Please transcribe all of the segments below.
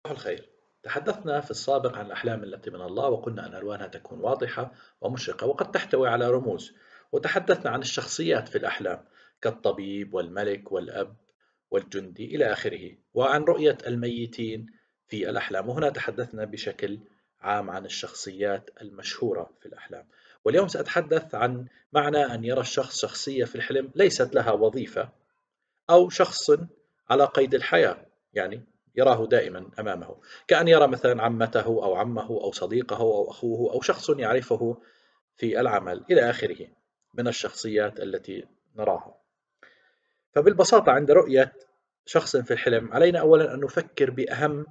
صباح الخير. تحدثنا في السابق عن الأحلام التي من الله، وقلنا أن ألوانها تكون واضحة ومشرقة وقد تحتوي على رموز. وتحدثنا عن الشخصيات في الأحلام كالطبيب والملك والأب والجندي إلى آخره، وعن رؤية الميتين في الأحلام. وهنا تحدثنا بشكل عام عن الشخصيات المشهورة في الأحلام. واليوم سأتحدث عن معنى أن يرى الشخص شخصية في الحلم ليست لها وظيفة، أو شخص على قيد الحياة، يعني يراه دائما أمامه، كأن يرى مثلا عمته أو عمه أو صديقه أو أخوه أو شخص يعرفه في العمل إلى آخره من الشخصيات التي نراها. فبالبساطة عند رؤية شخص في الحلم علينا أولا أن نفكر بأهم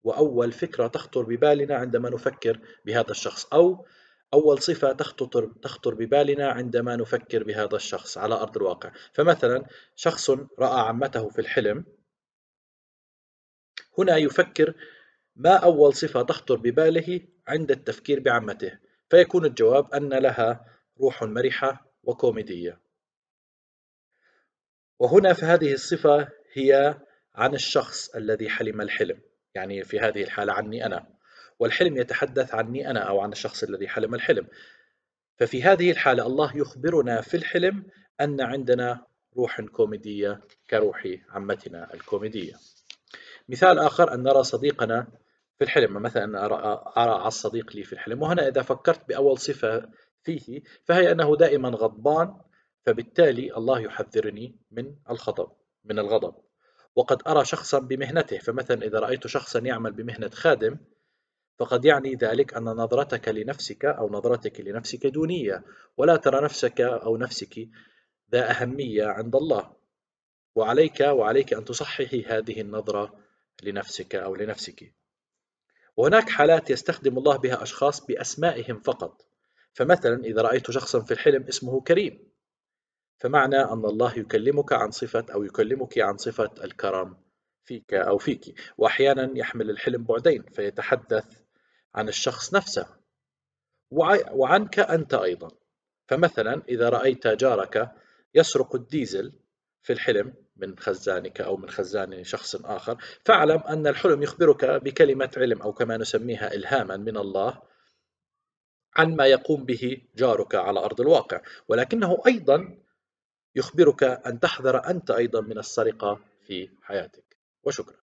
وأول فكرة تخطر ببالنا عندما نفكر بهذا الشخص، أو أول صفة تخطر ببالنا عندما نفكر بهذا الشخص على أرض الواقع. فمثلا شخص رأى عمته في الحلم، هنا يفكر ما أول صفة تخطر بباله عند التفكير بعمته، فيكون الجواب أن لها روح مرحة وكوميدية. وهنا في هذه الصفة هي عن الشخص الذي حلم الحلم، يعني في هذه الحالة عني أنا، والحلم يتحدث عني أنا أو عن الشخص الذي حلم الحلم. ففي هذه الحالة الله يخبرنا في الحلم أن عندنا روح كوميدية كروح عمتنا الكوميدية. مثال آخر أن نرى صديقنا في الحلم، مثلا أرى الصديق لي في الحلم، وهنا إذا فكرت بأول صفة فيه فهي أنه دائما غضبان، فبالتالي الله يحذرني من الغضب. وقد أرى شخصا بمهنته، فمثلا إذا رأيت شخصا يعمل بمهنة خادم فقد يعني ذلك أن نظرتك لنفسك أو نظرتك لنفسك دونية، ولا ترى نفسك أو نفسك ذا أهمية عند الله، وعليك أن تصححي هذه النظرة لنفسك أو لنفسك. وهناك حالات يستخدم الله بها أشخاص بأسمائهم فقط، فمثلا إذا رأيت شخصا في الحلم اسمه كريم، فمعنى أن الله يكلمك عن صفة أو يكلمك عن صفة الكرم فيك أو فيك. وأحيانا يحمل الحلم بعدين فيتحدث عن الشخص نفسه وعنك أنت أيضا. فمثلا إذا رأيت جارك يسرق الديزل في الحلم من خزانك أو من خزان شخص آخر، فاعلم أن الحلم يخبرك بكلمة علم أو كما نسميها إلهاما من الله عن ما يقوم به جارك على أرض الواقع، ولكنه أيضا يخبرك أن تحذر أنت أيضا من السرقة في حياتك. وشكرا.